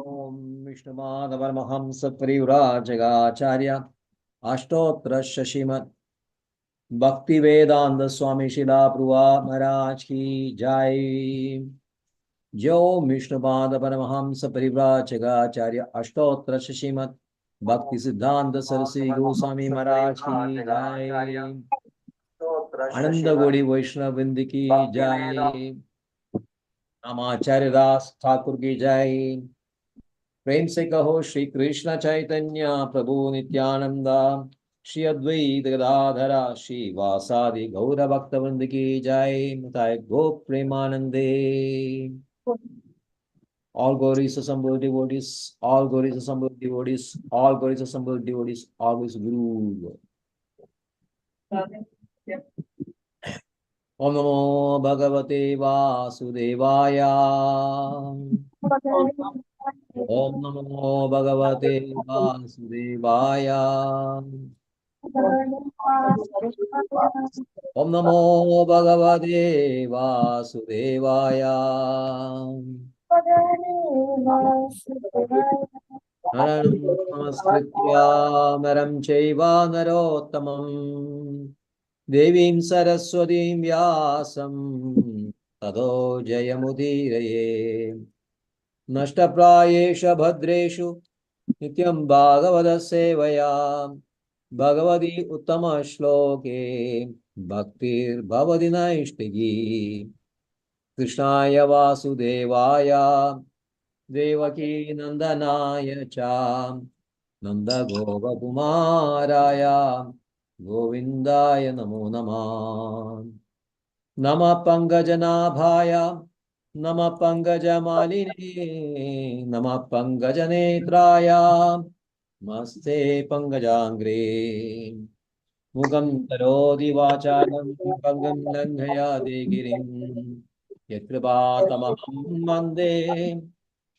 Om Vishnupada Paramahamsa Parivrajagaracharya Ashtotra Shashimat Bhakti Vedanta Swami Shila Prabhupada Maharaj ki Jai. Jo Vishnupada Paramahamsa Parivrajagaracharya Ashtotra Shashimat Bhakti Siddhanta Saraswati Goswami Maharaj ki Jai. Ananda Godi Vaishnava Vrinda ki Jai. Namacharya Das Thakur ki Jai. प्रेम से कहो श्री कृष्ण चैतन्य प्रभु नित्यानंदा श्री अद्वैत गदाधरा श्री वासादि गौर भक्तवृंद की जय मुताय गो प्रेमानंदे all glories assembled devotees, all glories assembled devotees, all glories assembled devotees, all glories Guru. Om Namo Bhagavate Vasudevaya. Om Namo Bhagavate Vasudevaya. Om Namo Bhagavate Vasudevaya. Naranam Namaskritya Naram Chaiva Narottamam Devim Saraswatim Vyasam Tado Jayamudiraye Nashtaprayesha Bhadreshu Nityam Bhagavata Sevaya Bhagavati Uttama Shloke Bhaktir Bhavati Naishtigi Krishnaya Vasudevaya Devaki Nandanaya Cha Nanda Gova Kumaraya Govindaya Namo Namah Nama Pangajanabhaya Nama Pangajamaline Nama Pangajanetraya Maste Pangajangre Mugam Tarodi Vacharam Pangam Langhaya Degirim Yatripatamaham Mande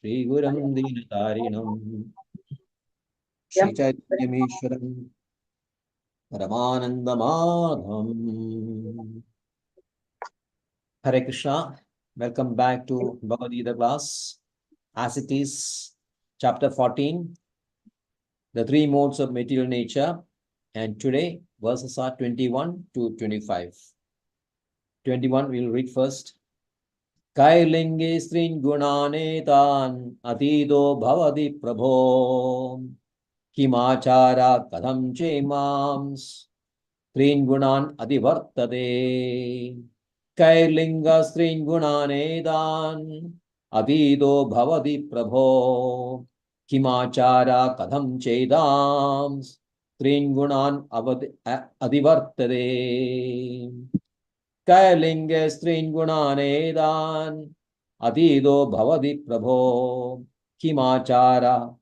Sri Guram Dinatarinam Sri Chaitanyamishwaram Paramanandamadham. Hare Krishna. Welcome back to Bhagavad Gita class. As it is, chapter 14, the three modes of material nature. And today, verses are 21 to 25. 21, we'll read first. Kailinge strin gunanetan atido bhavati prabho kimachara kadam chemams strin gunan adivartade. Kailinga strin gunanetan atido bhavati prabho kimachara kadam chedams strin gunan adivartade. Kailinge strin gunanedan atido bhavati prabho kimachara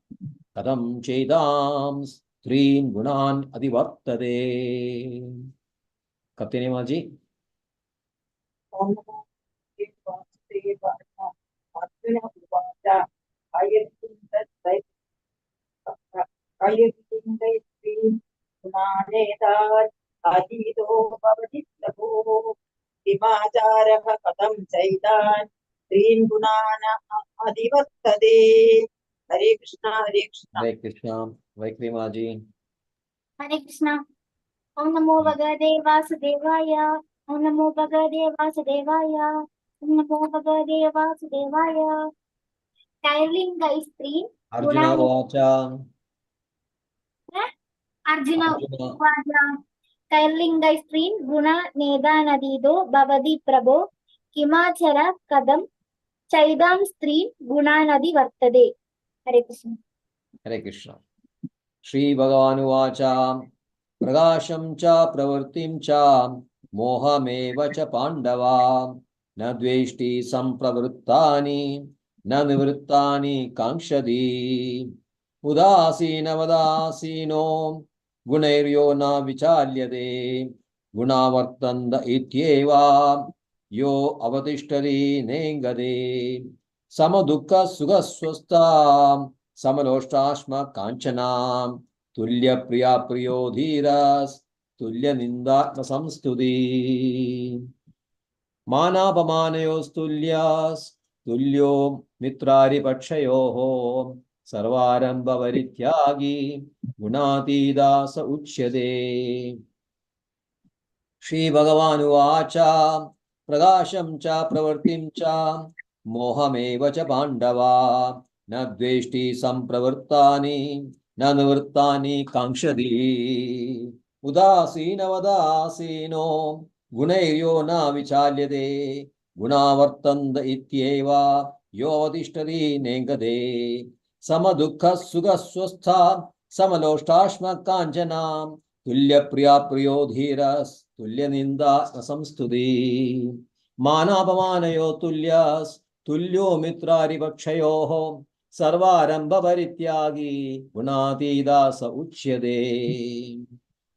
kadam chedam strin gunan adivartade. Kapteni Maji. Vimajarah kadam chaitan Trin gunana adivattade. Hare Krishna, Hare Krishna. Hare Krishna. Vaikri Maji. Hare Krishna. Om Namo Bhagavate Vasudevaya. Om Namo Bhagavate Vasudevaya. Om Namo Bhagavate Vasudevaya. Kailinga is three. Arjuna Vacha. Arjuna Vacha. Kailinga is three. Guna Nedanadido Bhavadi Prabho. Kimachara Kadam Chaidam Strin Gunanadi Vartade. Hare Krishna. Hare Krishna. Shri Bhagavanu Vacha. Pragasham cha pravartim cha mohameva cha pandava na dveshti sampravruttani na nivruttani kankshadi udasina vadasino gunairyo na vichalyade gunavartanda ityeva yo avatishtari nengade samadukha sugaswasta samaloštashma kanchana Tulya Priya Priyo Dhiras Tulya Nindatma Samstudi Manapamaneos Tulyas tulyo mitrari pakshayoho sarvarambha varityagi gunatida sa uchyate. Shri Bhagavan Uvacha Prakasham cha pravartim cha mohameva cha pandava na dveshti sampravartani na nivartani kankshadi udasina vadasino gunairyo na vichalyade gunavartanda ityeva yovadishtari nengade samadukha sugaswastha samaloštashma kanjana tulya priya priyo dhiras tulya ninda samstudi manapamanayo tulyas tulyo mitrari pakshayoho sarvarambha parityagi gunatida sa uchyade.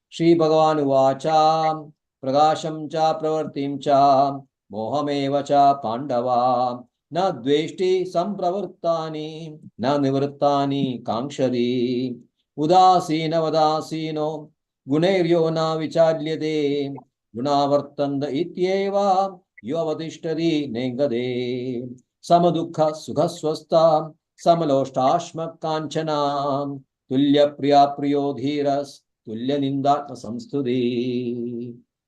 Shri Bhagavan Uvacha Prakasham cha pravartim cha mohameva cha pandava na dveshti sampravartani na nivartani kankshadi udasina vadasino gunairyo na vichalyade gunavartanda ityeva yovadishtari nengade samadukha sukhaswasta samaloštashma kanchana tulya priya priyo dhiras tulya nindatma samstudi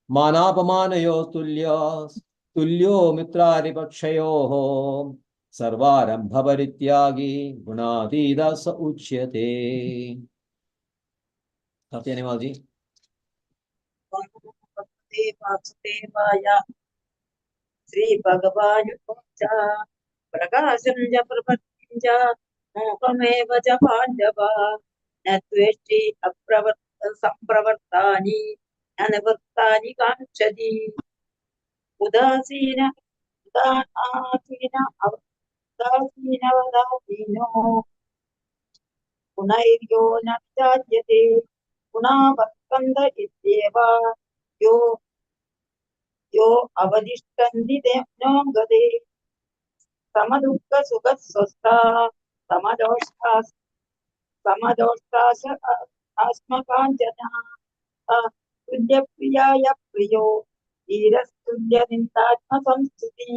manapamanayo tulyas tulyo mitrari pakshayoho sarvarambha parityagi gunatida sa uchyate. Satyanemaji. Sri Bhagavanu Vacha Prakasham ja pravartim ja mohameva ja pandava natveshti sampravartani anavartani kanchadi udasina udasina vadasino gunairyo na vichalyate gunavartanda ityeva yo avadishtandi nongade samadukha sukhaswastha samadoshtas asmakanjana tulya priyaya priyo dhirastulya nintatma samstuti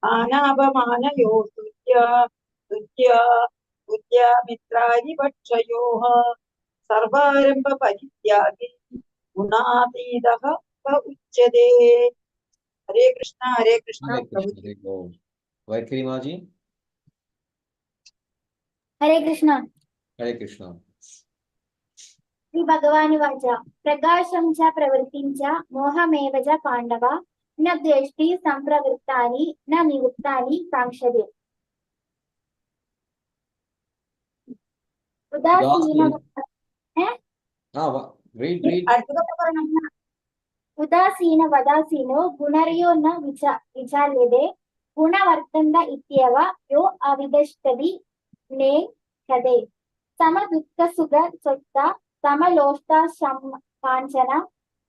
manavamanayo tulya mitrani pakshayoha sarvarambha parityagi gunatidaha sa uchyate. Hare Krishna, Hare Krishna, Hare Krishna, Prabhuji. Hare Krishna. Vaikrimaji. Hare Krishna. Hare Krishna. Shri Bhagavani Vacha Prakasham cha pravartim cha mohameva cha pandava na dveshti sampravirtani na nivuttani kankshade. Udasina read. Udasina vadasino gunaryo na vichalyade gunavartanda ityeva yo avidashtadi ne kade samadukha sugha swasta samaloshta kanchana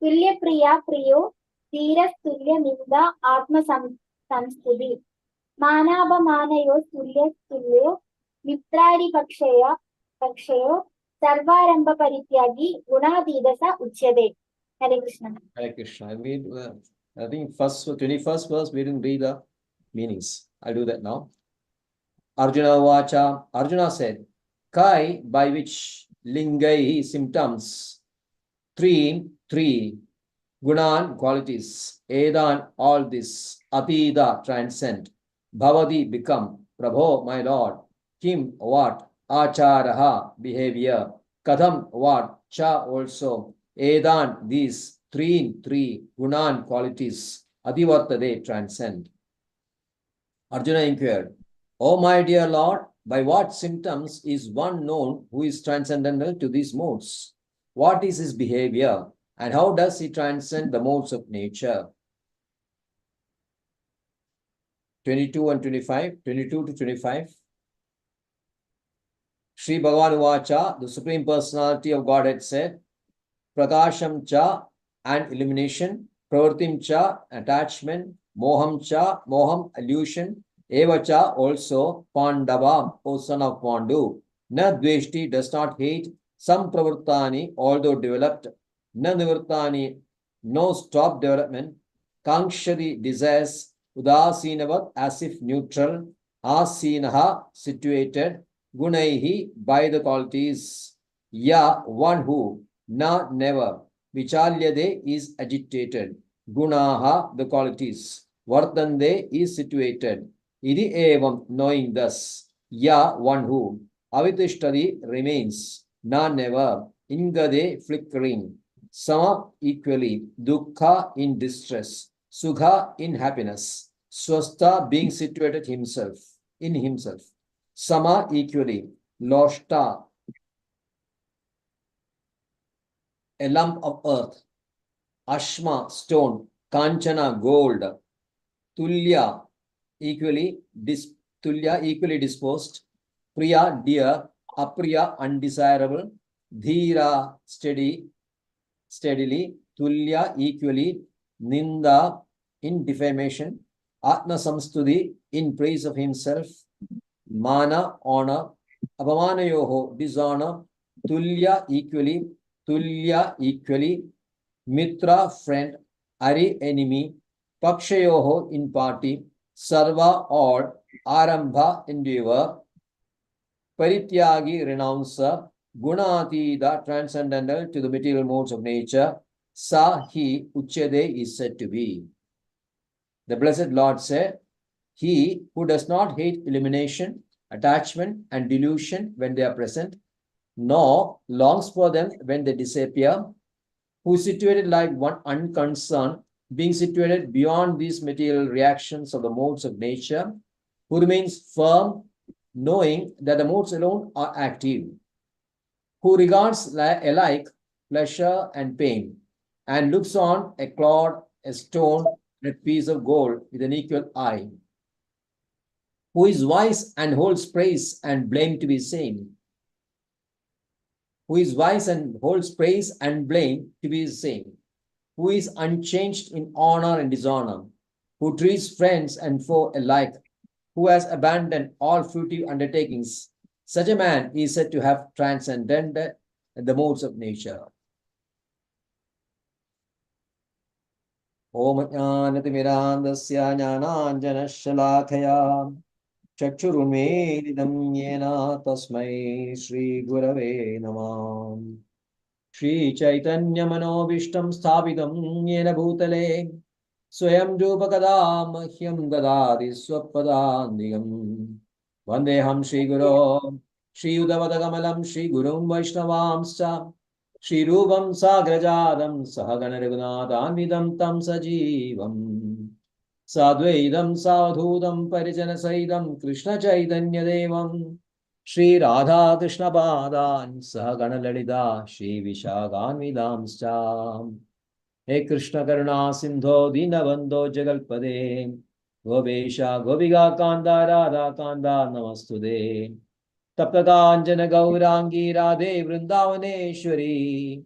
tulya priya priyo dhirastulya ninda atma samstudi manabamanayo tulyo mitrari pakshayo sarvarambha parityagi gunadidasa uchyade. Hare Krishna. Hare Krishna. I think 21st verse we didn't read the meanings. I'll do that now. Arjuna Vacha. Arjuna said, Kai, by which lingai symptoms, three gunan qualities, edan all this, atida transcend, bhavadi become, prabho my lord, kim what, acharaha behavior, kadam what, cha also, edan these three gunan qualities, adivartade transcend. Arjuna inquired, O my dear Lord, by what symptoms is one known who is transcendental to these modes? What is his behavior? And how does he transcend the modes of nature? 22 and 25, 22 to 25. Shri Bhagavan Uvacha, the Supreme Personality of Godhead said, Prakasham cha, and illumination, Pravartim cha, attachment, Moham cha, Moham, illusion, Evacha also, Pandava, O son of Pandu, Na Dveshti does not hate, some Pravartani, although developed, Na Nivartani, no stop development, Kankshadi desires, Udasinavat as if neutral, Asinaha, situated, Gunaihi, by the qualities, Ya, one who, Na, never, Vichalyade is agitated, Gunaha, the qualities, Vardande is situated, Idi evam, knowing thus, Ya, one who, Avitishtadi remains, Na, never, Ingade, flickering, Sama, equally, Dukkha, in distress, Sukha, in happiness, Swastha, being situated himself, in himself, Sama, equally, Loshta, a lump of earth, Ashma, stone, Kanchana, gold, Tulya, equally, Tulya, equally disposed, Priya, dear, Apriya, undesirable, Dhira, steadily, Tulya, equally, Ninda, in defamation, Atma Samstudi, in praise of himself, Mana, honor, Apamanayoho, dishonor, Tulya, equally, Mitra, friend, Ari, enemy, Pakshayoho, in party, Sarva, odd, Arambha, endeavor, Parityagi, renouncer, Gunatida, transcendental to the material modes of nature, Sa, he, Uchede, is said to be. The Blessed Lord said, he who does not hate elimination, attachment, and delusion when they are present, nor longs for them when they disappear, who is situated like one unconcerned, being situated beyond these material reactions of the modes of nature, who remains firm, knowing that the modes alone are active, who regards alike pleasure and pain, and looks on a clod, a stone, and a piece of gold with an equal eye, who is wise and holds praise and blame to be same, who is wise and holds praise and blame to be the same, who is unchanged in honor and dishonor, who treats friends and foe alike, who has abandoned all fruitive undertakings. Such a man is said to have transcended the modes of nature. Om Jnanatimirandasya Jnananjanashalakaya Chakshurunmedidam Yena Tasmai Shri Gurave Namah. Shri Chaitanya Manobishtam Sthapitam Yena Bhutale Swayam Jupakada Mahyam Dadadi Swapadandiyam Vandeham Shri Guru Shri Udavadagamalam Shri Gurum Vaishnavamscha Shri Rupam Sagrajadam Sahagana Raghunathanvidam Tam Sajivam Sadvaidam Savadhutam Parijana Saidam Krishna Chaitanya Devam Shri Radha Krishna Padan Sahagana Lalita Shri Vishaganvidamscha He Krishna Karuna Sindho Dinabandho Jagalpade Gopesha Gopiga Kanda Radha Kanda Namastude Taptakanjana Gaurangi Radhe Vrindavaneshwari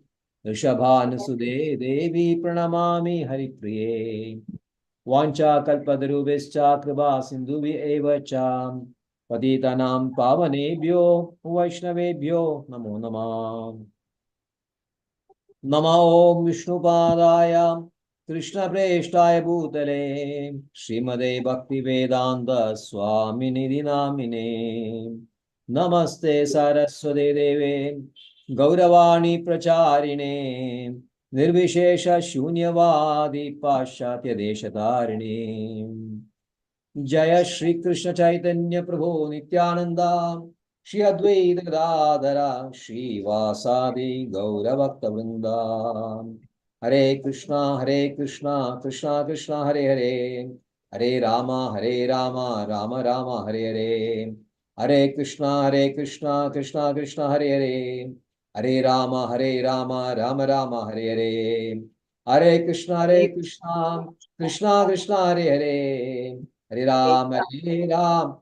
Rishabhanusude Devi Pranamami Haripriye Vancha Kalpadarubhescha Kripa Sindhuvi Eva Cham Patitanam Pavanebhyo Vaishnavebhyo Namo Namah Namo Vishnupadaya Krishna Preshthaya Bhutale Srimade Bhakti Vedanta Swamini Dinamine Namaste Saraswate Deve Gauravani Pracharine Nirvishesha Shunyavadi Pashatya Deshatarine Jaya Shri Krishna Chaitanya Prabhu Nityananda Shri Advaita Gadadhara Shri Vasadi Gaura Bhakta Vrinda Hare Krishna Krishna Krishna Hare Hare Hare Rama Rama Rama Hare Hare Hare Krishna Krishna Krishna Hare Hare Hare Rama Rama Rama Hare Hare Hare Krishna Krishna Krishna Hare Hare Hare Ram,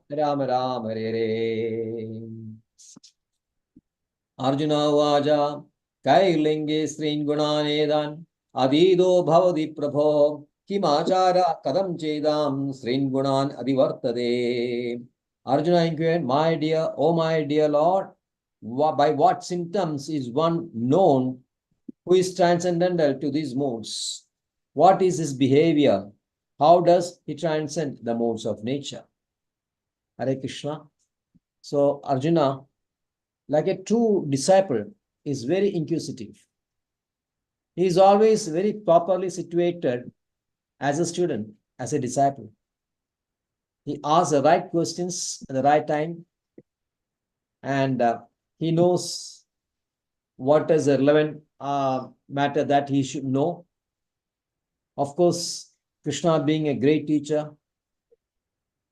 Ram Ram, Hare Hare. Arjuna Vaja, Kailinge Srin Gunanedan, Adido Bhavadi Prabho, Kimachara Kadam Chedam, Srin Gunan Adivartade. Arjuna inquired, my dear, oh my dear Lord, by what symptoms is one known who is transcendental to these modes? What is his behavior? How does he transcend the modes of nature? Hare Krishna. So Arjuna, like a true disciple, is very inquisitive. He is always very properly situated as a student, as a disciple. He asks the right questions at the right time, and he knows what is the relevant matter that he should know. Of course, Krishna being a great teacher,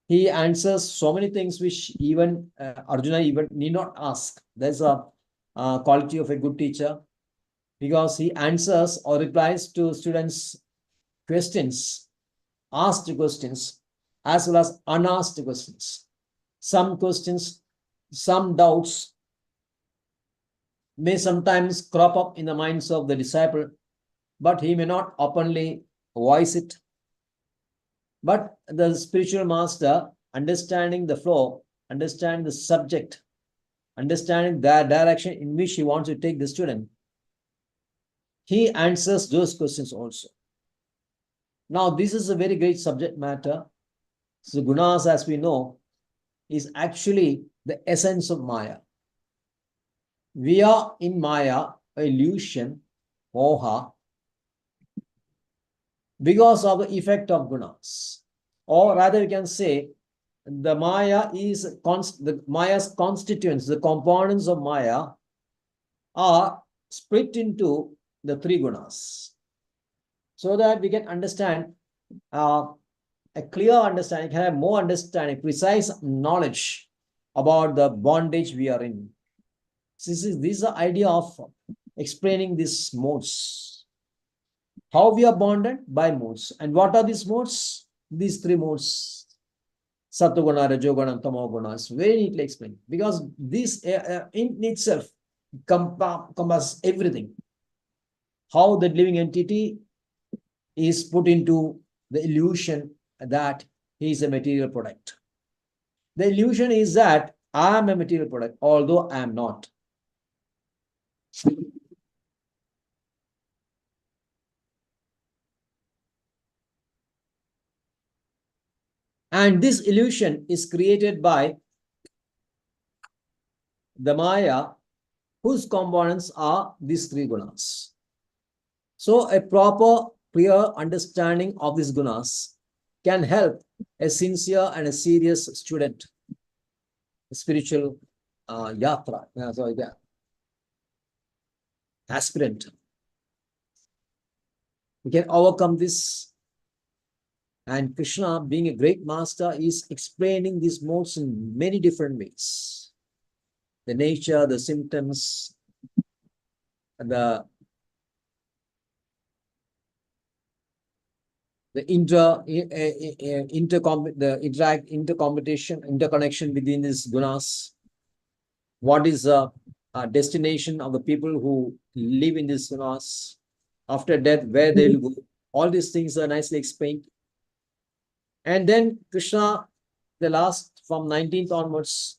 he answers so many things which even Arjuna even need not ask. There's a quality of a good teacher, because he answers or replies to students' questions, asked questions, as well as unasked questions. Some questions, some doubts may sometimes crop up in the minds of the disciple, but he may not openly voice it. But the spiritual master, understanding the flow, understanding the subject, understanding the direction in which he wants to take the student, he answers those questions also. Now, this is a very great subject matter. So, gunas, as we know, is actually the essence of Maya. We are in Maya, illusion, moha, because of the effect of gunas. Or rather, we can say the Maya is the Maya's constituents, the components of Maya are split into the three gunas, so that we can understand a clear understanding, can have more understanding, precise knowledge about the bondage we are in. This is the idea of explaining these modes. How we are bonded? By modes. And what are these modes? These three modes. Sattva-guna, Rajo-guna, and Tamo-guna is very neatly explained, because this in itself encompasses everything. How the living entity is put into the illusion that he is a material product. The illusion is that I am a material product, although I am not. And this illusion is created by the Maya, whose components are these three gunas. So a proper, clear understanding of these gunas can help a sincere and a serious student, a spiritual yatra, aspirant. We can overcome this. And Krishna, being a great master, is explaining these modes in many different ways. The nature, the symptoms, the interconnection between these gunas. What is the destination of the people who live in these gunas? After death, where they will go? All these things are nicely explained. And then Krishna, the last from 19th onwards,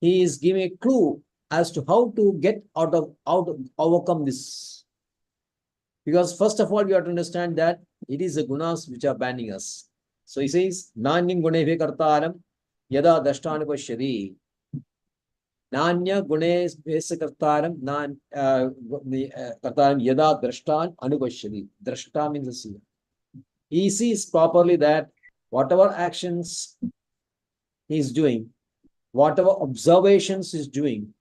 he is giving a clue as to how to get out of overcome this. Because first of all, we have to understand that it is the gunas which are banding us. So he says, Nanyam guneve kartaram yada dashtanupashyati. Nanya gunes kartaram kartaram yada drashtan anupashyati. Drashta means the seer. He sees properly that whatever actions he is doing, whatever observations he is doing,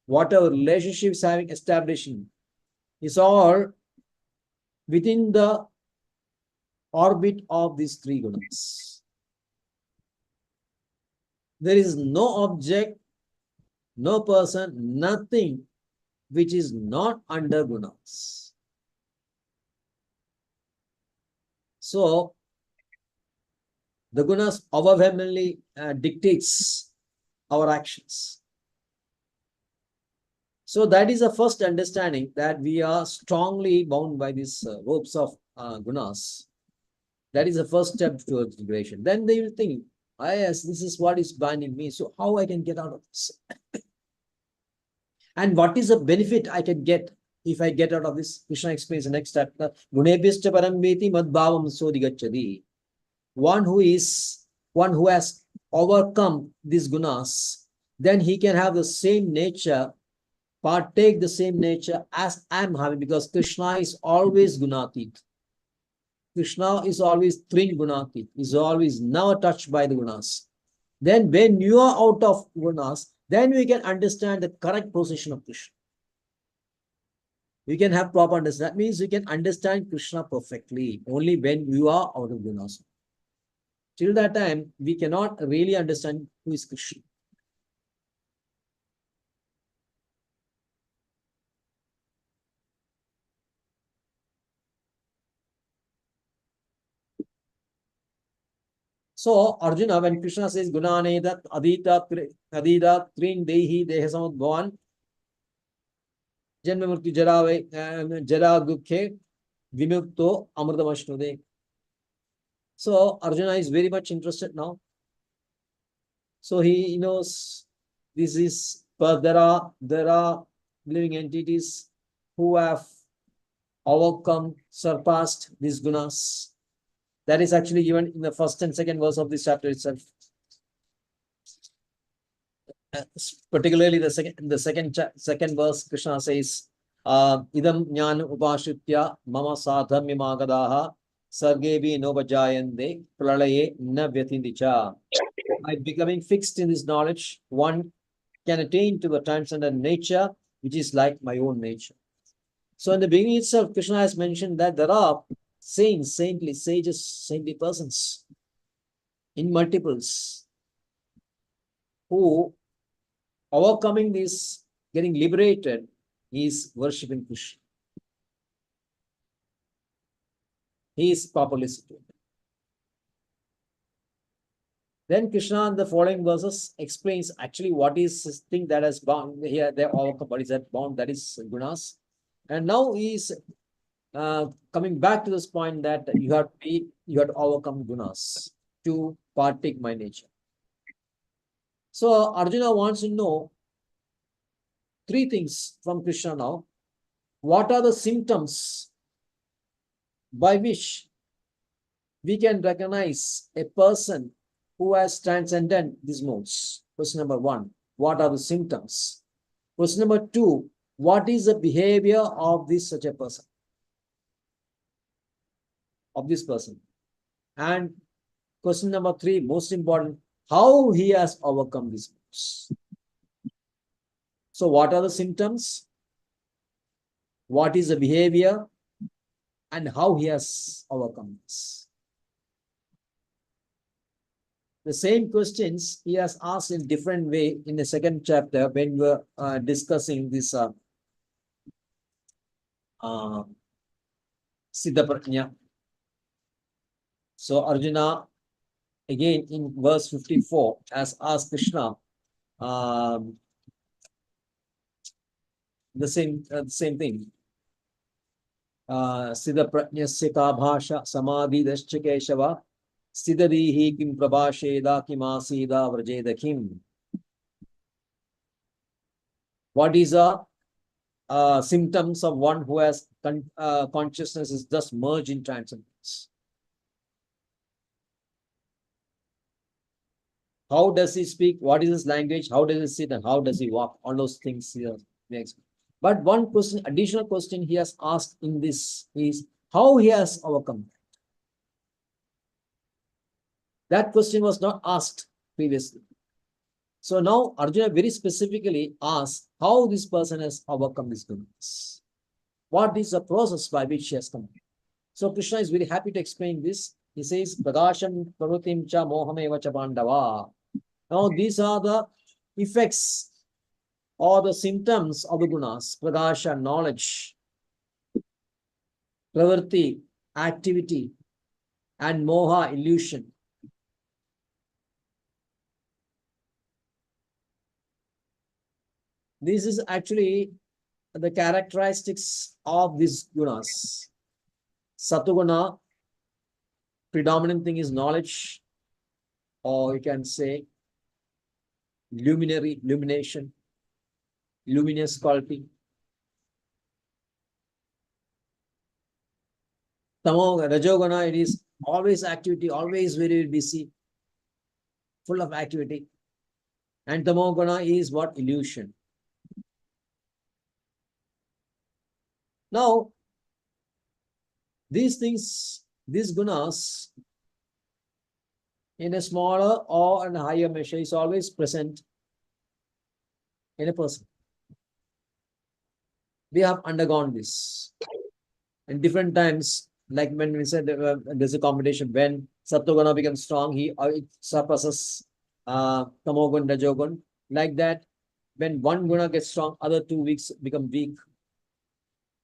whatever relationships having establishing, is all within the orbit of these three gunas. There is no object, no person, nothing which is not under gunas. So, the gunas overwhelmingly dictates our actions. So that is the first understanding, that we are strongly bound by these ropes of gunas. That is the first step towards liberation. Then they will think, yes, this is what is binding me. So how I can get out of this? And what is the benefit I can get if I get out of this? Krishna explains the next chapter. Gunebhyascha param veti madbhavam sodigacchati. One who has overcome these gunas, then he can have the same nature, partake the same nature as I'm having, because Krishna is always gunatit. Krishna is always trin gunatit, is always never touched by the gunas. Then when you are out of gunas, then we can understand the correct position of Krishna. We can have proper understanding. That means we can understand Krishna perfectly only when you are out of gunas. Till that time, we cannot really understand who is Krishna. So Arjuna, when Krishna says Gunaneda Adita Trin Dehi Dehasamad Bhavan Janma Murti Jara Dukhe Vimukto Amrtamashnude. So Arjuna is very much interested now. So he knows this is, but there are living entities who have overcome, surpassed these gunas. That is actually given in the first and second verse of this chapter itself. Particularly the second verse, Krishna says, "Idam jnana upashritya mama sadhamyamagadaha sargebi novajayande pralaye na vyatindicha." By becoming fixed in this knowledge, one can attain to the transcendent nature, which is like my own nature. So in the beginning itself, Krishna has mentioned that there are saints, saintly sages, saintly persons in multiples who, overcoming this, getting liberated, is worshipping Krishna. He is properly situated. Then Krishna in the following verses explains actually what is this thing that has bound here. They overcome what is that bound, that is gunas. And now he is coming back to this point that you have to overcome gunas to partake my nature. So Arjuna wants to know three things from Krishna now. What are the symptoms by which we can recognize a person who has transcended these modes? Question number one, what are the symptoms? Question number two, what is the behavior of such a person? Of this person. And question number three, most important, how he has overcome these modes. So what are the symptoms? What is the behavior? And how he has overcome this? The same questions he has asked in different way in the second chapter when we were discussing this Siddha Prajna. So Arjuna, again in verse 54, has asked Krishna the same thing. Siddha Prajnasya ka bhasha samadhi dascha keshava Siddhadihi kim prabhasheda kimasida vrajeda kim. What is the symptoms of one who has consciousness is just merged in transcendence? How does he speak? What is his language? How does he sit and how does he walk? All those things here. But one question, additional question he has asked in this is how he has overcome. That question was not asked previously. So now Arjuna very specifically asks how this person has overcome this goodness. What is the process by which he has come? So Krishna is very happy to explain this. He says, Pradasham Pravutim cha mohameva cha pandava. Now these are the effects or the symptoms of the gunas. Pradasha, knowledge, pravrti, activity, and moha, illusion. This is actually the characteristics of these gunas. Satuguna, predominant thing is knowledge, or you can say illumination, luminous quality. Rajoguna, it is always activity, always very busy, full of activity. And Tamoguna is what? Illusion. Now, these things, these gunas, in a smaller or in a higher measure, is always present in a person. We have undergone this in different times. Like when we said there's a competition, when Sattva becomes strong, it suppresses Tamogun, Rajogun. Like that, when one guna gets strong, other two weeks become weak,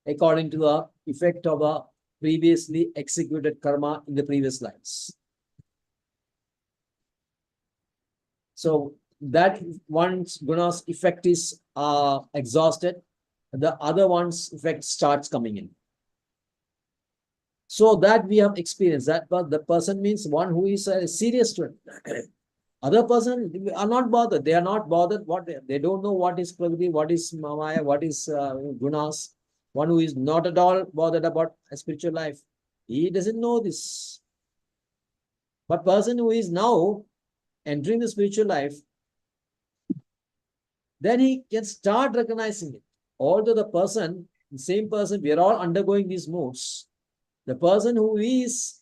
according to the effect of a previously executed karma in the previous lives. So that one's guna's effect is exhausted, the other one's effect starts coming in. So that we have experienced that, but the person means one who is a serious student. Other person are not bothered. They are not bothered. They don't know what is prakriti, what is maya, what is gunas. One who is not at all bothered about a spiritual life, he doesn't know this. But person who is now entering the spiritual life, then he can start recognizing it. Although the same person, we are all undergoing these modes. The person who is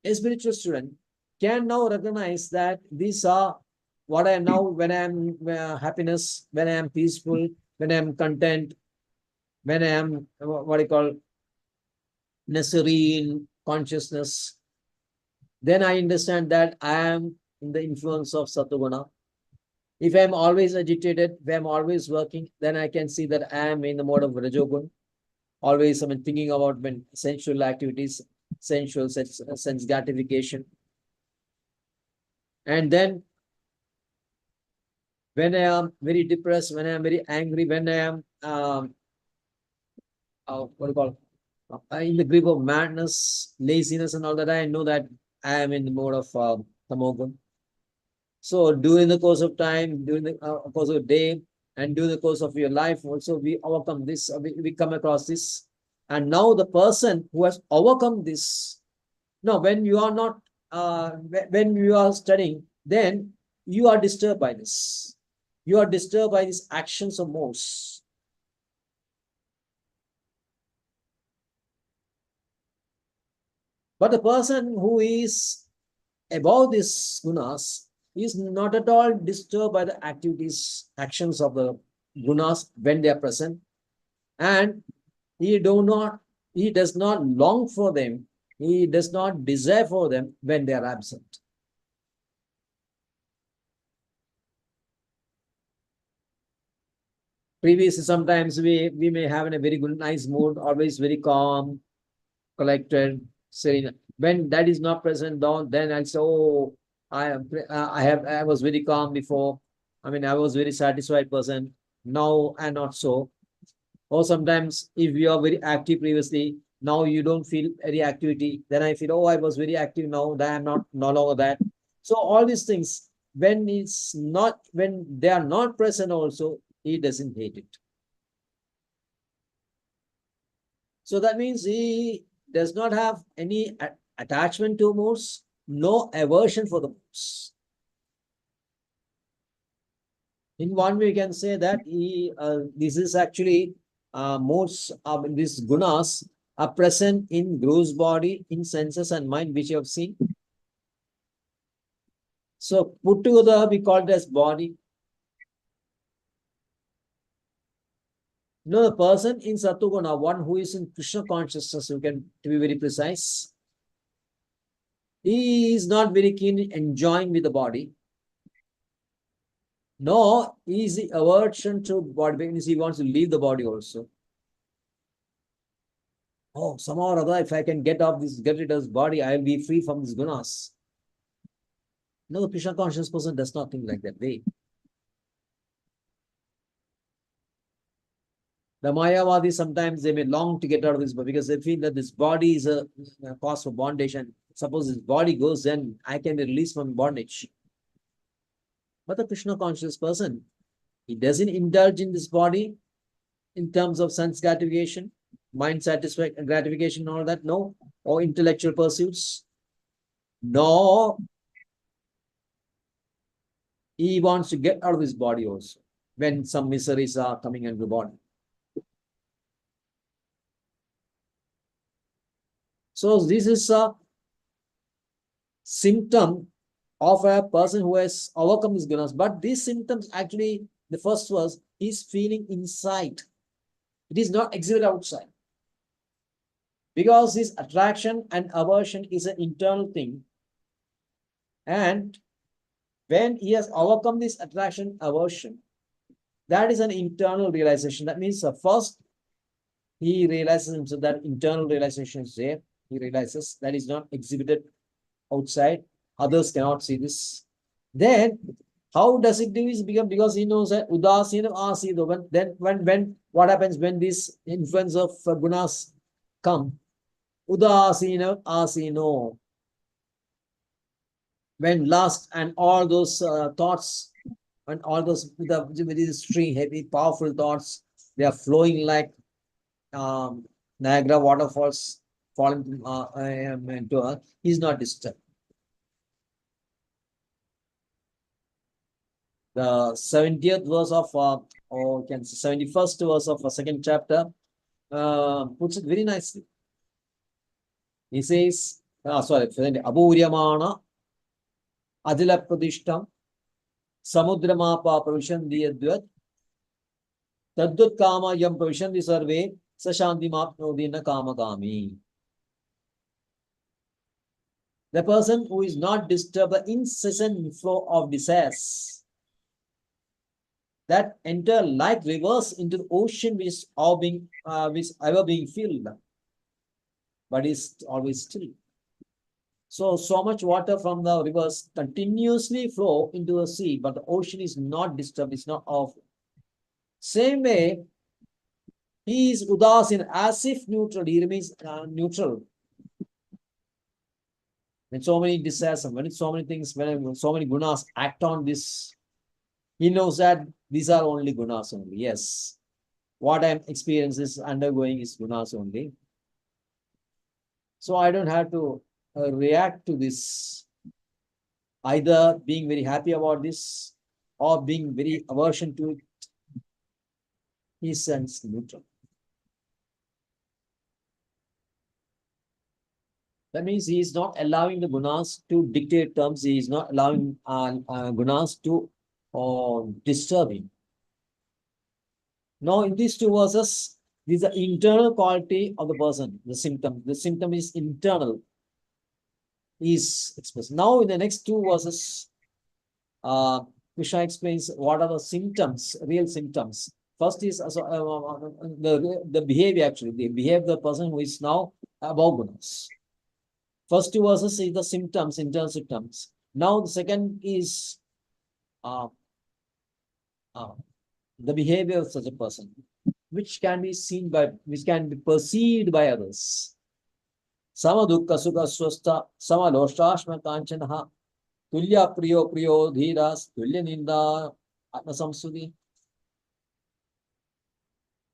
a spiritual student can now recognize that these are what I am now, when I am happiness, when I am peaceful, when I am content, when I am what I call serene consciousness, then I understand that I am in the influence of Sattva. If I am always agitated, if I am always working, then I can see that I am in the mode of Rajogun. Always thinking about sensual activities, sensual sense gratification. And then when I am very depressed, when I am very angry, when I am in the grip of madness, laziness and all that, I know that I am in the mode of Tamogun. So during the course of time, during the course of the day, and during the course of your life also, we overcome this, we come across this. And now the person who has overcome this, now when you are not, when you are studying, then you are disturbed by this. You are disturbed by these actions of modes. But the person who is above these gunas is not at all disturbed by the activities, actions of the gunas when they are present. And he does not long for them, he does not desire for them when they are absent. Previously, sometimes we may have in a very good, nice mood, always very calm, collected, serene. When that is not present, then I'll say, oh, I was very calm before. I mean, I was very satisfied person. Now I'm not so. Or sometimes if you are very active previously, now you don't feel any activity. Then I feel, oh, I was very active now, that I'm not no longer that. So all these things, when they are not present also, he doesn't hate it. So that means he does not have any attachment to modes, no aversion for the modes. In one way, we can say that this is actually modes of these gunas are present in gross body, in senses and mind, which you have seen. So put together, we call it as body. The person in Sattva, one who is in Krishna consciousness, you can, to be very precise, he is not very keen in enjoying with the body. No, easy aversion to body, because he wants to leave the body also. Oh, somehow or other, if I can get rid of this body, I will be free from these gunas. No, the Krishna conscious person does not think like that way. The Mayavadi, sometimes they may long to get out of this body because they feel that this body is a cause for bondage, and suppose this body goes, then I can be released from bondage. But the Krishna conscious person, he doesn't indulge in this body in terms of sense gratification, mind gratification, all that, no, or intellectual pursuits, nor He wants to get out of his body also when some miseries are coming into the body. So this is a symptom of a person who has overcome his gunas. But these symptoms actually, the first verse, he's feeling inside. It is not exhibited outside. Because his attraction and aversion is an internal thing. And when he has overcome this attraction, aversion, that is an internal realization. That means first he realizes himself, that internal realization is there. He realizes that is not exhibited outside. Others cannot see this. Then how does it do is become, because he knows that udasina asida. When what happens when this influence of gunas come? Udasina asino. When lust and all those thoughts and all those with these three heavy, powerful thoughts, they are flowing like Niagara waterfalls falling into her. He's not disturbed. The 70th verse of, or can say 71st verse of a second chapter puts it very nicely. He says, sorry, Aburyamana Adila Pradishtam Samudramapa Pravishanti Yadvat Tadut Kama Yam Pravishanti Sarve Sashanti Mapnodina Kama Kami. The person who is not disturbed by incessant flow of desires that enter like rivers into the ocean which is ever being filled, but is always still. So much water from the rivers continuously flow into the sea, but the ocean is not disturbed, it's not off. Same way, he is udasin, as if neutral, he remains neutral. When so many desires, when so many things, when so many gunas act on this, he knows that these are only gunas only. Yes, what I'm experiencing is undergoing is gunas only. So I don't have to react to this, either being very happy about this or being very aversion to it. He sends neutral. That means he is not allowing the gunas to dictate terms. He is not allowing gunas to disturb him. Now, in these two verses, this is the internal quality of the person, the symptom. The symptom is internal, is expressed. Now, in the next two verses, Krishna explains what are the symptoms, real symptoms. First is the behavior, actually. They behave the person who is now above gunas. First two verses is the symptoms, internal symptoms. Now the second is the behavior of such a person, which can be seen by, which can be perceived by others. Sama dukkha sukha swastha, sama loshashma kanchanaha, tulya priyo priyo dhiras, tulya ninda atma samsudi.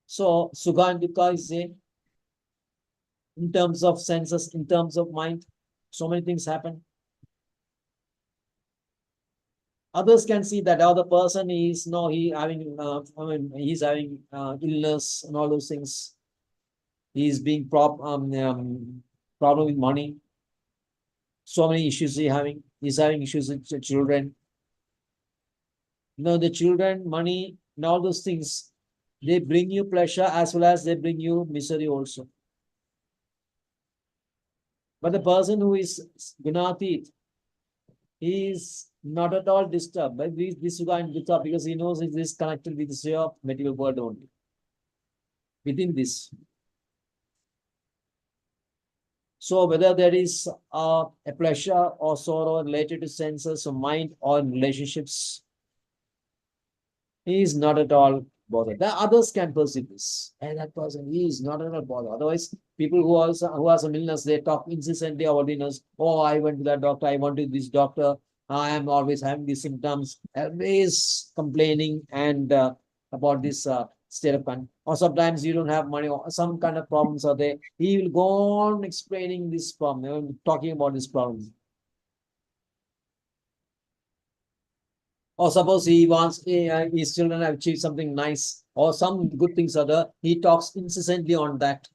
So sukha and dukkha is a, in terms of senses, in terms of mind, so many things happen. Others can see that other person is he's having illness and all those things. He's being problem with money. So many issues he's having issues with children. The children, money, and all those things, they bring you pleasure as well as they bring you misery also. But the person who is gunatit, he is not at all disturbed by this sukha and dukkha, because he knows it is connected with the material world only. Within this. So whether there is a pleasure or sorrow related to senses or mind or relationships, he is not at all bothered. The others can perceive this. And that person, he is not at all bothered. Otherwise, people who have some illness, they talk incessantly about illness. Oh, I went to that doctor, I went to this doctor, I am always having these symptoms, always complaining and about this state of condition. Or sometimes you don't have money, or some kind of problems are there. He will go on explaining this problem, talking about this problem. Or suppose he wants his children have achieved something nice, or some good things are there, he talks incessantly on that.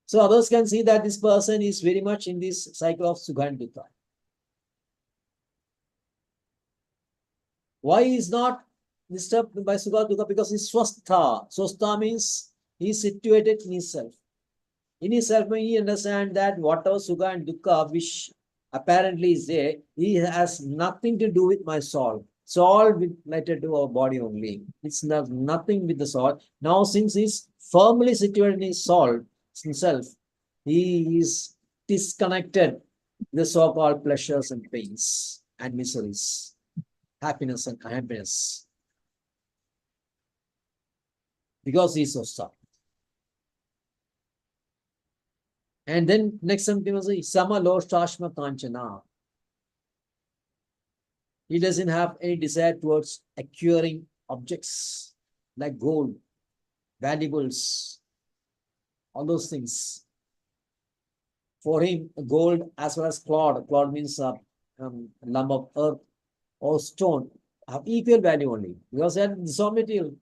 So others can see that this person is very much in this cycle of Sukha and Dukkha. Why he is not disturbed by Sukha Dukkha? Because he's Swastha. Swastha means he is situated in himself. In himself, he understands that whatever Sukha and Dukkha, which apparently is there, he has nothing to do with my soul. It's all related to our body only. It's nothing with the soul. Now, since he's firmly situated in his soul, himself, he is disconnected the so-called pleasures and pains and miseries, happiness and unhappiness, because he is so stuck. And then next something was Sama Loshtashma Kanchana. He doesn't have any desire towards acquiring objects like gold, valuables, all those things. For him, gold as well as clod means a lump of earth or stone, have equal value only, because that is all material.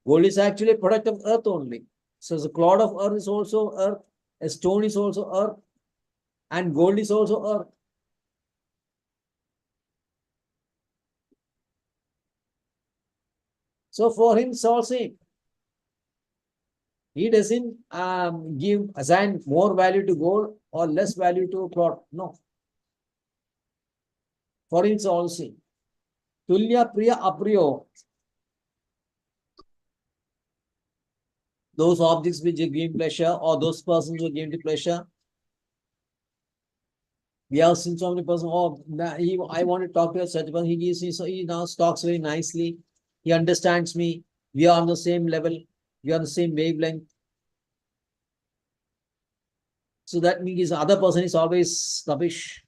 Gold is actually a product of earth only. So the clod of earth is also earth, a stone is also earth, and gold is also earth. So for him, it's all same. He doesn't assign more value to gold or less value to cloth. No. For him, it's all same. Tulya Priya Apriyo. Those objects which give him pleasure, or those persons who give him pleasure. We have seen so many persons, I want to talk to such a person. He gives me, so he now talks very nicely. He understands me. We are on the same level. We are on the same wavelength. So that means the other person is always snobbish.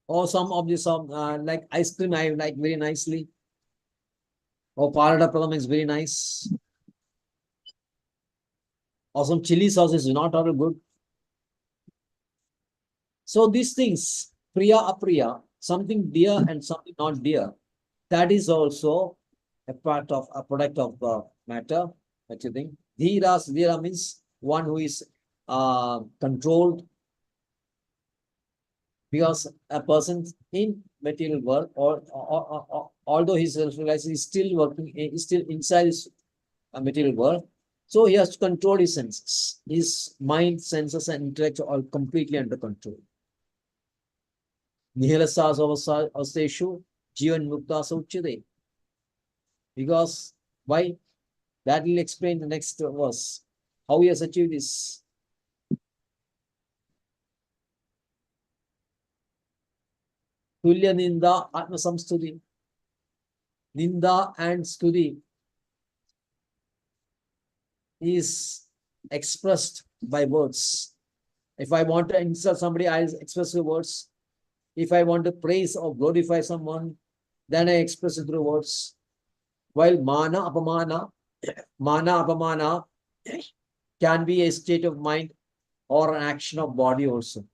Or some of this, like ice cream, I like very nicely. Or parada pradam is very nice. Or some chili sauce is not all good. So these things, priya, apriya, something dear and something not dear, that is also a part of a product of matter. What you think? Dhira means one who is controlled, because a person in material world, or although he self-realized, is still working, is still inside his material world. So he has to control his senses. His mind, senses, and intellect are all completely under control. Nihilasas avasteshu jivan mukta sauchade. Because why? That will explain the next verse. How he has achieved this. Tulya Ninda Atma Samstudi. Ninda and Studi is expressed by words. If I want to insult somebody, I express through words. If I want to praise or glorify someone, then I express it through words. While mana, apamana can be a state of mind or an action of body also.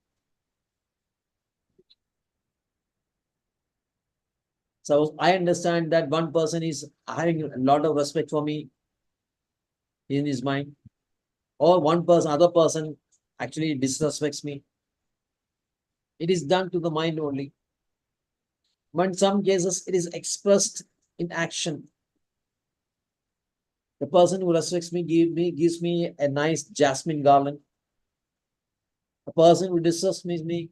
So I understand that one person is having a lot of respect for me in his mind, or other person actually disrespects me. It is done to the mind only. But in some cases, it is expressed in action. The person who respects me gives me a nice jasmine garland. A person who disrespekts me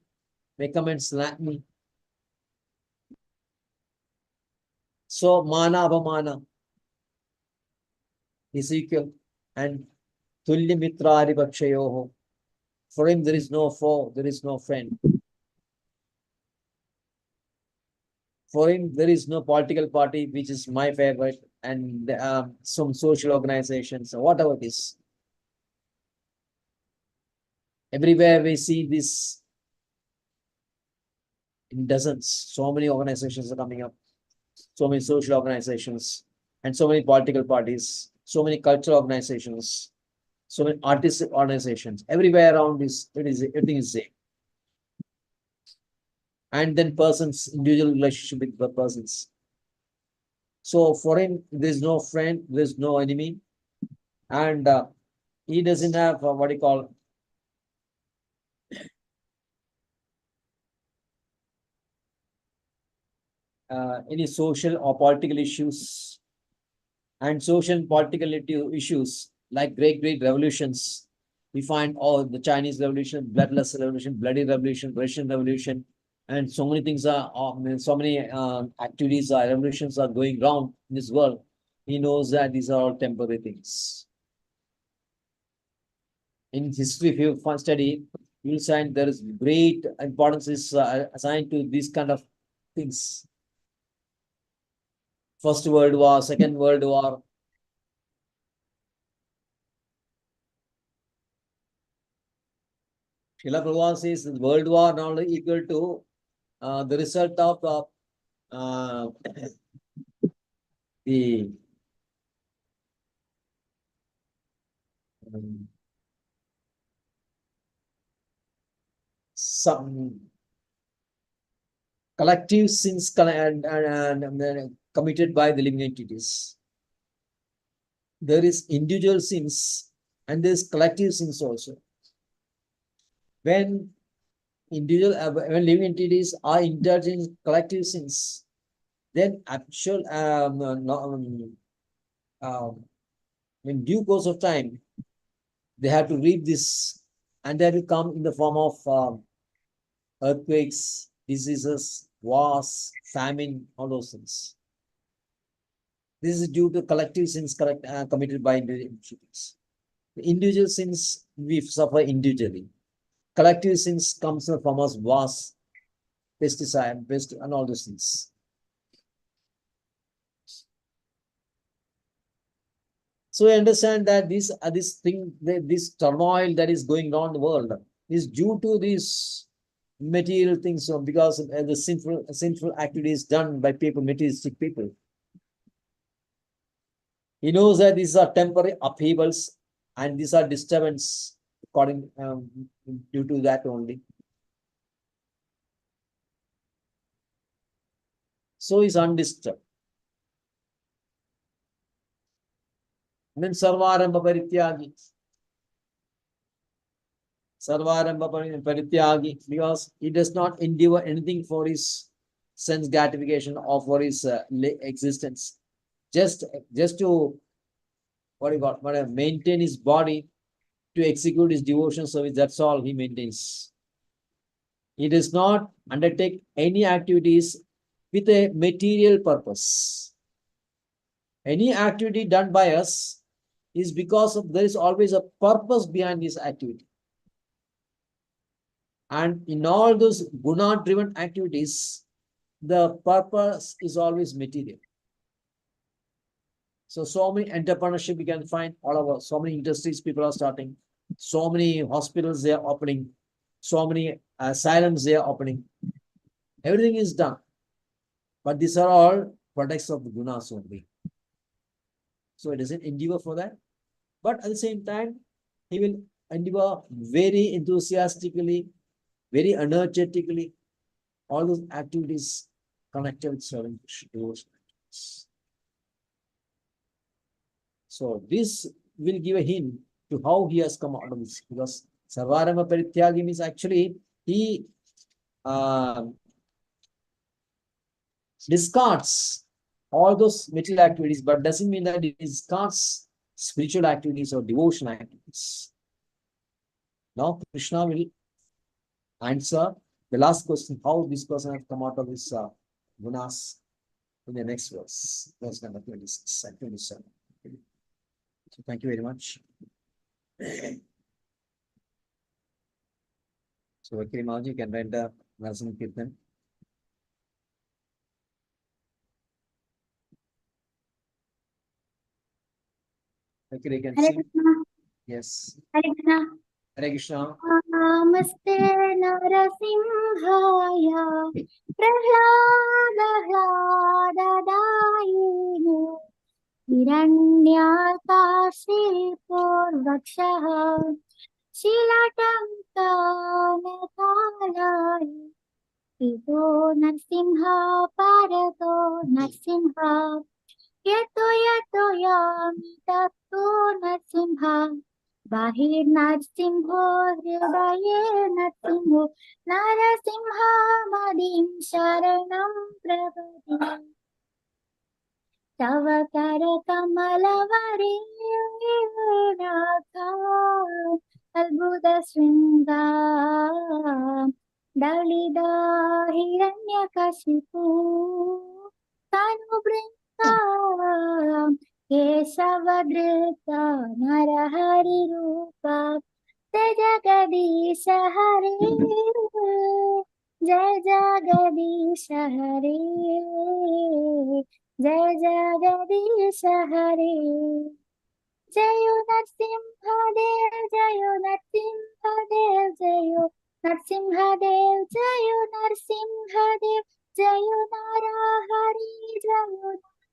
may come and slap me. So mana abamana is equal, and tulya mitra aripakshayoho. For him, there is no foe, there is no friend. For him, there is no political party which is my favorite, and some social organizations, or whatever it is. Everywhere we see this in dozens. So many organizations are coming up, so many social organizations, and so many political parties, so many cultural organizations, so many artistic organizations. Everywhere around everything is same. And then persons, individual relationship with the persons. So for him, there's no friend, there's no enemy, and he doesn't have what do you call any social or political issues. And social and political issues like great revolutions. We find all the Chinese Revolution, bloodless revolution, bloody revolution, Russian Revolution, and so many things are, so many activities or revolutions are going wrong in this world. He knows that these are all temporary things. In history, if you study, you'll find there is great importance is assigned to these kind of things. First World War, Second World War. Srila Prabhupada says the World War not only equal to the result of the some collective sins and committed by the living entities. There is individual sins and there is collective sins also. When when living entities are indulging in collective sins, then actual in due course of time, they have to read this, and that will come in the form of earthquakes, diseases, wars, famine, all those things. This is due to collective sins committed by individuals. The individual sins we suffer individually. Collective sins comes in the form of wars, pesticide, pest, and all those things. So we understand that this turmoil that is going on in the world is due to these material things, so because of the sinful activities done by people, materialistic people. He knows that these are temporary upheavals and these are disturbance according due to that only. So he's undisturbed. Then Sarvarambha Parityagi. Sarvarambha Parityagi, because he does not endure anything for his sense gratification or for his existence. Just to maintain his body, to execute his devotion service, that's all he maintains. He does not undertake any activities with a material purpose. Any activity done by us is because there is always a purpose behind this activity. And in all those guna-driven activities, the purpose is always material. So many entrepreneurship we can find all over. So many industries people are starting. So many hospitals they are opening. So many asylums they are opening. Everything is done. But these are all products of the gunas only. So it doesn't endeavor for that. But at the same time, he will endeavor very enthusiastically, very energetically, all those activities connected with serving devotion. So this will give a hint to how he has come out of this, because Sarvarama Parityagi means actually he discards all those material activities, but doesn't mean that he discards spiritual activities or devotional activities. Now Krishna will answer the last question, how this person has come out of his gunas, in the next verse number 26 and 27. So thank you very much. So Vakiri Maharaj, you can render Narasana Kirtan. Vakiri, you can Hare sing. Krishna. Yes. Hare Krishna. Hare Krishna. Namaste Narasimhaya Prahlada Dayine हिरण्याकाशे पूर्वक्षः शिलाटङ्कानकालाय इतो नरसिंह पारतो नरसिंह यतो यतो यामि ततो नरसिंह बाहिर्नरसिंहो हृदये नरसिंहो नरसिंहमदिं शरणं प्रपद्ये तव करकमलवरेणाका अद्भुतशृङ्गा दलिता हिरण्यकशिपु तनुभृङ्गा केशवधृता नरहरिरूपा जय जगदीश हरे जय जगदीश हरे जय जगदीश हरे जयो नरसिंहदेव जयो नरसिंहदेव जयो नरसिंहदेव जयो नरसिंहदेव जयो नारहरि जयो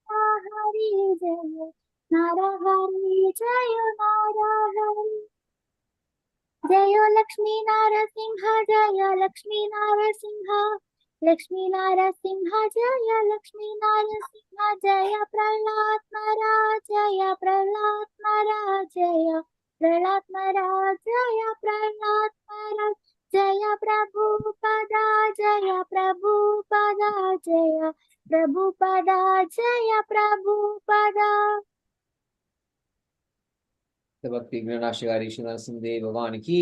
नारहरि जयो नारहरि जयो नारहरि जयो लक्ष्मी नारसिंह जय लक्ष्मी नारसिंह लक्ष्मी नारसिंह जय लक्ष्मी नारसिंह जय प्रहलाद महाराज जय प्रहलाद महाराज जय प्रहलाद महाराज जय प्रहलाद महाराज जय प्रभुपदा जय प्रभुपदा जय प्रभुपदा जय प्रभुपदा भक्ति गणनाशिकारी श्री नरसिंहदेव भगवान की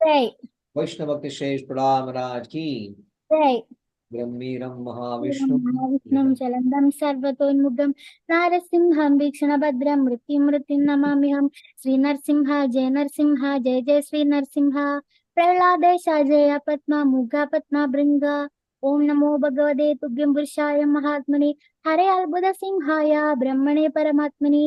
जय वैष्णव भक्ति श्रेष्ठ प्रहलाद महाराज की जय ब्रह्मीरं महाविष्णु महाविष्णुं चलन्दं सर्वतोन्मुखं नारसिंहं वीक्षणभद्रं मृत्युं नमाम्यहं श्रीनरसिंह जय जय श्री नरसिंह प्रह्लादेश जय पद्मा मुगा पद्मा भृंग ओम नमो भगवते तुभ्यं पुरुषाय महात्मने हरे अद्भुत सिंहाय ब्रह्मणे परमात्मने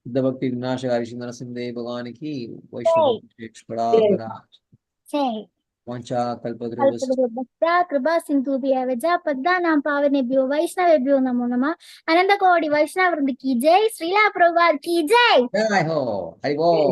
भक्ति विनाशकारी श्री नरसिंहदेव भगवान की वैष्णव भक्ति श्रेष्ठ प्रहलाद महाराज जय वाञ्छा कल्पतरुभ्यश्च कृपा सिंधुभ्यः वैजा पद्मानां पावनेभ्यो वैष्णवेभ्यो नमो नमः अनंत कोटि वैष्णव वृंद की जय श्रीला प्रभुपाद की जय जय हो हरि बोल।